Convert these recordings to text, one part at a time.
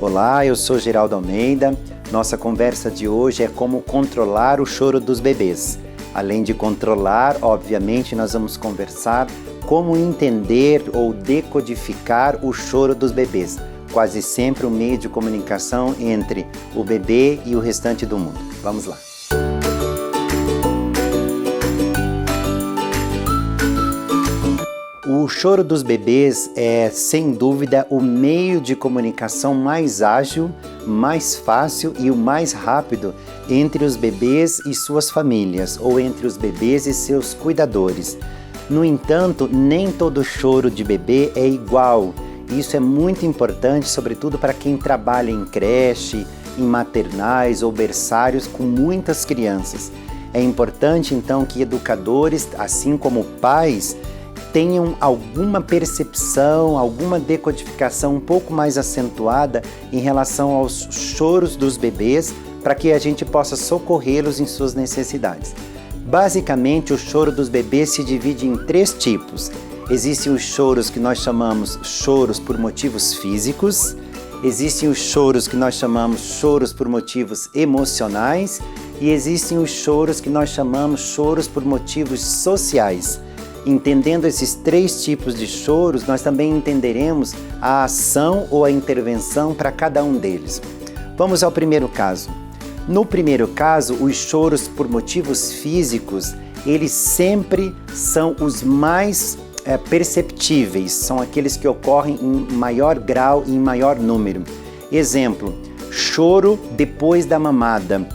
Olá, eu sou Geraldo Almeida. Nossa conversa de hoje é como controlar o choro dos bebês. Além de controlar, obviamente, nós vamos conversar como entender ou decodificar o choro dos bebês. Quase sempre um meio de comunicação entre o bebê e o restante do mundo. Vamos lá. O choro dos bebês é, sem dúvida, o meio de comunicação mais ágil, mais fácil e o mais rápido entre os bebês e suas famílias, ou entre os bebês e seus cuidadores. No entanto, nem todo choro de bebê é igual. Isso é muito importante, sobretudo para quem trabalha em creche, em maternais ou berçários com muitas crianças. É importante, então, que educadores, assim como pais, tenham alguma percepção, alguma decodificação um pouco mais acentuada em relação aos choros dos bebês, para que a gente possa socorrê-los em suas necessidades. Basicamente, o choro dos bebês se divide em 3 tipos. Existem os choros que nós chamamos choros por motivos físicos, existem os choros que nós chamamos choros por motivos emocionais e existem os choros que nós chamamos choros por motivos sociais. Entendendo esses 3 tipos de choros, nós também entenderemos a ação ou a intervenção para cada um deles. Vamos ao primeiro caso. No primeiro caso, os choros por motivos físicos, eles sempre são os mais perceptíveis, são aqueles que ocorrem em maior grau e em maior número. Exemplo, choro depois da mamada.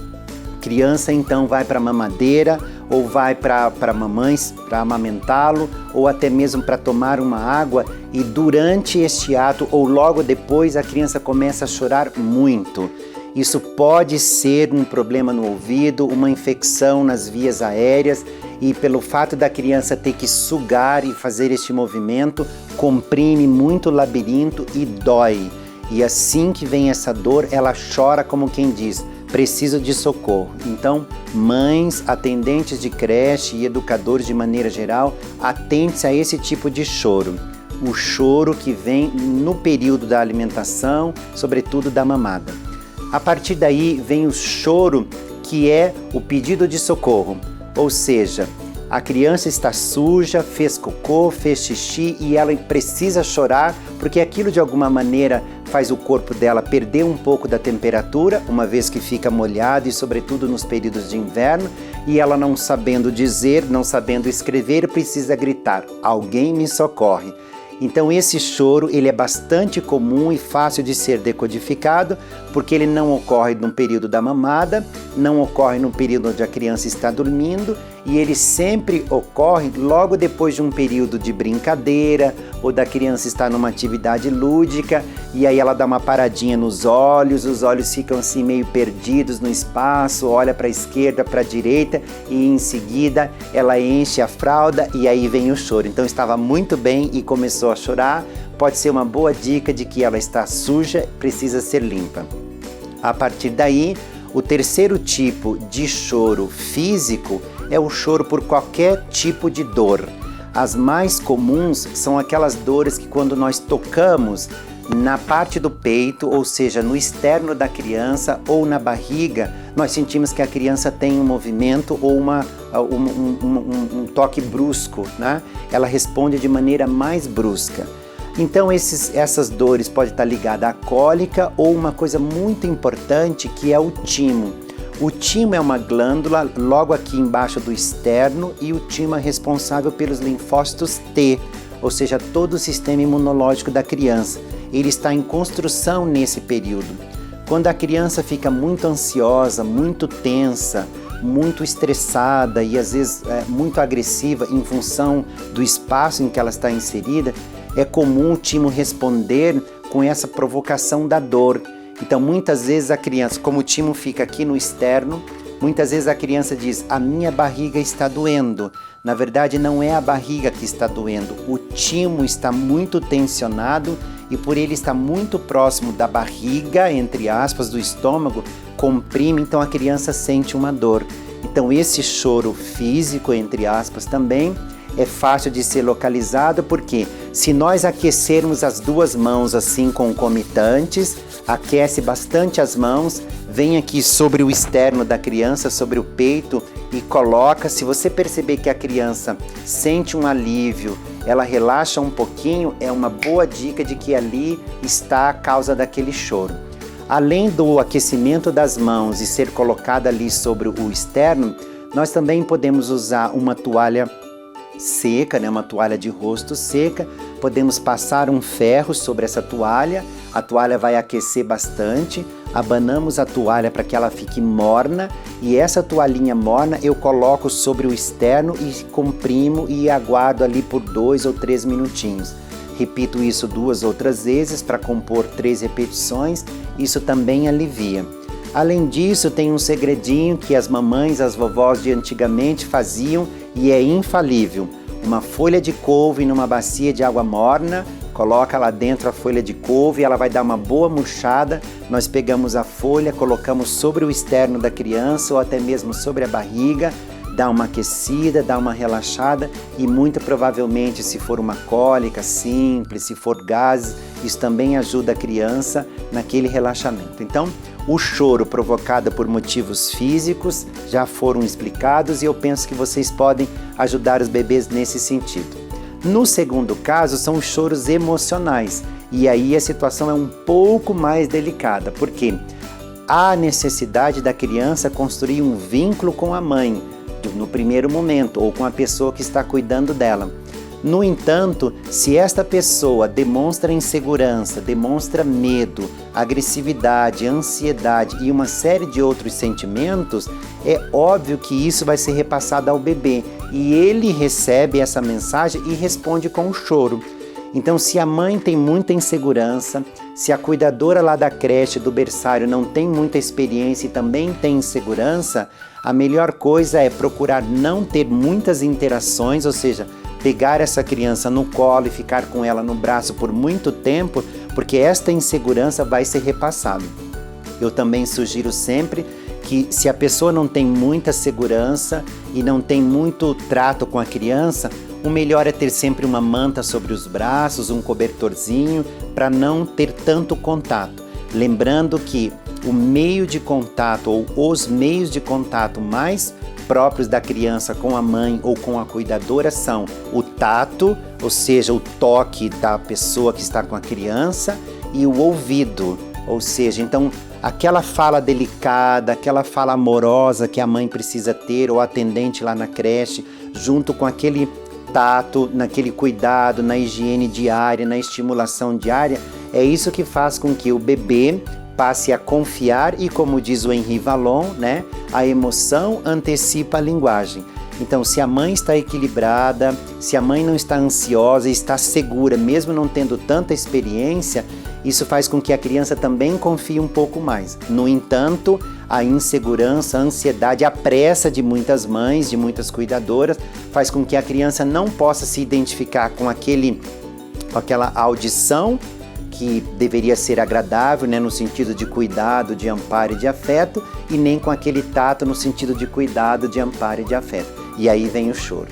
Criança então vai para a mamadeira ou vai para mamães para amamentá-lo ou até mesmo para tomar uma água e durante este ato ou logo depois a criança começa a chorar muito. Isso pode ser um problema no ouvido, uma infecção nas vias aéreas e pelo fato da criança ter que sugar e fazer este movimento, comprime muito o labirinto e dói. E assim que vem essa dor, ela chora como quem diz: preciso de socorro. Então, mães, atendentes de creche e educadores de maneira geral, atente-se a esse tipo de choro. O choro que vem no período da alimentação, sobretudo da mamada. A partir daí vem o choro que é o pedido de socorro, ou seja, a criança está suja, fez cocô, fez xixi e ela precisa chorar porque aquilo de alguma maneira faz o corpo dela perder um pouco da temperatura, uma vez que fica molhado e sobretudo nos períodos de inverno, e ela não sabendo dizer, não sabendo escrever, precisa gritar: alguém me socorre. Então esse choro ele é bastante comum e fácil de ser decodificado, porque ele não ocorre no período da mamada, não ocorre no período onde a criança está dormindo e ele sempre ocorre logo depois de um período de brincadeira ou da criança estar numa atividade lúdica e aí ela dá uma paradinha nos olhos, os olhos ficam assim meio perdidos no espaço, olha para a esquerda, para a direita e em seguida ela enche a fralda e aí vem o choro. Então estava muito bem e começou a chorar, pode ser uma boa dica de que ela está suja, precisa ser limpa. A partir daí, o terceiro tipo de choro físico é o choro por qualquer tipo de dor. As mais comuns são aquelas dores que quando nós tocamos na parte do peito, ou seja, no externo da criança ou na barriga, nós sentimos que a criança tem um movimento ou um toque brusco, né? Ela responde de maneira mais brusca. Então essas dores podem estar ligadas à cólica ou uma coisa muito importante que é o timo. O timo é uma glândula logo aqui embaixo do externo e o timo é responsável pelos linfócitos T, ou seja, todo o sistema imunológico da criança. Ele está em construção nesse período. Quando a criança fica muito ansiosa, muito tensa, muito estressada e às vezes muito agressiva em função do espaço em que ela está inserida, é comum o timo responder com essa provocação da dor. Então muitas vezes a criança, como o timo fica aqui no externo, muitas vezes a criança diz: a minha barriga está doendo. Na verdade não é a barriga que está doendo, o timo está muito tensionado e por ele estar muito próximo da barriga, entre aspas, do estômago, comprime, então a criança sente uma dor. Então esse choro físico, entre aspas, também é fácil de ser localizado, porque se nós aquecermos as duas mãos assim concomitantes, aquece bastante as mãos, vem aqui sobre o externo da criança, sobre o peito e coloca. Se você perceber que a criança sente um alívio, ela relaxa um pouquinho, é uma boa dica de que ali está a causa daquele choro. Além do aquecimento das mãos e ser colocada ali sobre o externo, nós também podemos usar uma toalha seca, uma toalha de rosto seca. Podemos passar um ferro sobre essa toalha, a toalha vai aquecer bastante, abanamos a toalha para que ela fique morna e essa toalhinha morna eu coloco sobre o externo e comprimo e aguardo ali por 2 ou 3 minutinhos. Repito isso 2 ou 3 vezes para compor 3 repetições, isso também alivia. Além disso, tem um segredinho que as mamães, as vovós de antigamente faziam e é infalível. Uma folha de couve numa bacia de água morna, coloca lá dentro a folha de couve, ela vai dar uma boa murchada. Nós pegamos a folha, colocamos sobre o externo da criança ou até mesmo sobre a barriga, dá uma aquecida, dá uma relaxada e muito provavelmente, se for uma cólica simples, se for gases, isso também ajuda a criança naquele relaxamento. Então, o choro provocado por motivos físicos já foram explicados e eu penso que vocês podem ajudar os bebês nesse sentido. No segundo caso, são os choros emocionais e aí a situação é um pouco mais delicada, porque há necessidade da criança construir um vínculo com a mãe no primeiro momento ou com a pessoa que está cuidando dela. No entanto, se esta pessoa demonstra insegurança, demonstra medo, agressividade, ansiedade e uma série de outros sentimentos, é óbvio que isso vai ser repassado ao bebê e ele recebe essa mensagem e responde com o choro. Então, se a mãe tem muita insegurança, se a cuidadora lá da creche, do berçário, não tem muita experiência e também tem insegurança, a melhor coisa é procurar não ter muitas interações, ou seja, pegar essa criança no colo e ficar com ela no braço por muito tempo, porque esta insegurança vai ser repassada. Eu também sugiro sempre que se a pessoa não tem muita segurança e não tem muito trato com a criança, o melhor é ter sempre uma manta sobre os braços, um cobertorzinho, para não ter tanto contato. Lembrando que o meio de contato ou os meios de contato mais próprios da criança com a mãe ou com a cuidadora são o tato, ou seja, o toque da pessoa que está com a criança, e o ouvido, ou seja, então aquela fala delicada, aquela fala amorosa que a mãe precisa ter ou a atendente lá na creche, junto com aquele tato, naquele cuidado, na higiene diária, na estimulação diária, é isso que faz com que o bebê passe a confiar e, como diz o Henri Vallon, a emoção antecipa a linguagem. Então, se a mãe está equilibrada, se a mãe não está ansiosa e está segura, mesmo não tendo tanta experiência, isso faz com que a criança também confie um pouco mais. No entanto, a insegurança, a ansiedade, a pressa de muitas mães, de muitas cuidadoras, faz com que a criança não possa se identificar com aquela audição que deveria ser agradável, no sentido de cuidado, de amparo e de afeto, e nem com aquele tato no sentido de cuidado, de amparo e de afeto. E aí vem o choro.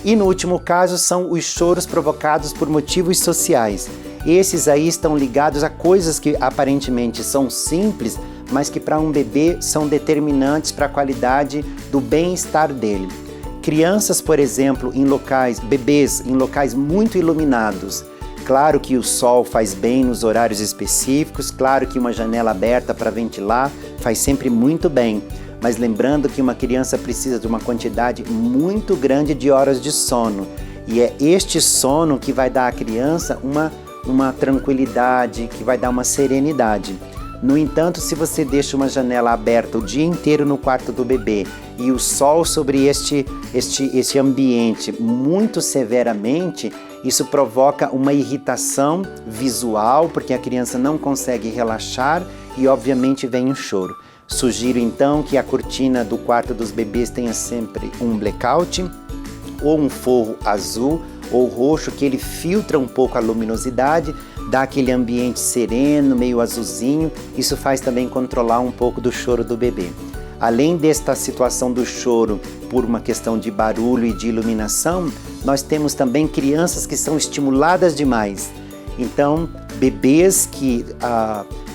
E no último caso são os choros provocados por motivos sociais. Esses aí estão ligados a coisas que aparentemente são simples, mas que para um bebê são determinantes para a qualidade do bem-estar dele. Crianças, por exemplo, bebês em locais muito iluminados. Claro que o sol faz bem nos horários específicos, claro que uma janela aberta para ventilar faz sempre muito bem, mas lembrando que uma criança precisa de uma quantidade muito grande de horas de sono, e é este sono que vai dar à criança uma tranquilidade, que vai dar uma serenidade. No entanto, se você deixa uma janela aberta o dia inteiro no quarto do bebê e o sol sobre este ambiente muito severamente, isso provoca uma irritação visual, porque a criança não consegue relaxar e obviamente vem o choro. Sugiro então que a cortina do quarto dos bebês tenha sempre um blackout ou um forro azul ou roxo, que ele filtra um pouco a luminosidade, dá aquele ambiente sereno, meio azulzinho. Isso faz também controlar um pouco do choro do bebê. além desta situação do choro por uma questão de barulho e de iluminação, nós temos também crianças que são estimuladas demais. Então, bebês que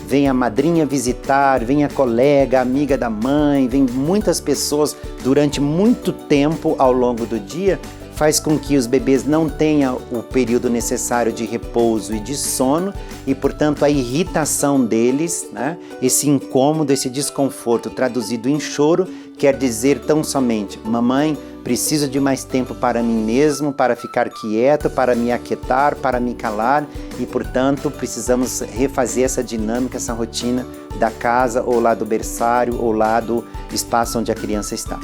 vem a madrinha visitar, vem a colega, a amiga da mãe, vem muitas pessoas durante muito tempo ao longo do dia, faz com que os bebês não tenham o período necessário de repouso e de sono e, portanto, a irritação deles, né, esse incômodo, esse desconforto traduzido em choro, quer dizer tão somente: mamãe, preciso de mais tempo para mim mesmo, para ficar quieto, para me aquietar, para me calar e, portanto, precisamos refazer essa dinâmica, essa rotina da casa ou lá do berçário ou lá do espaço onde a criança está.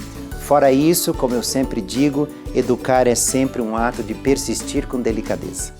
Fora isso, como eu sempre digo, educar é sempre um ato de persistir com delicadeza.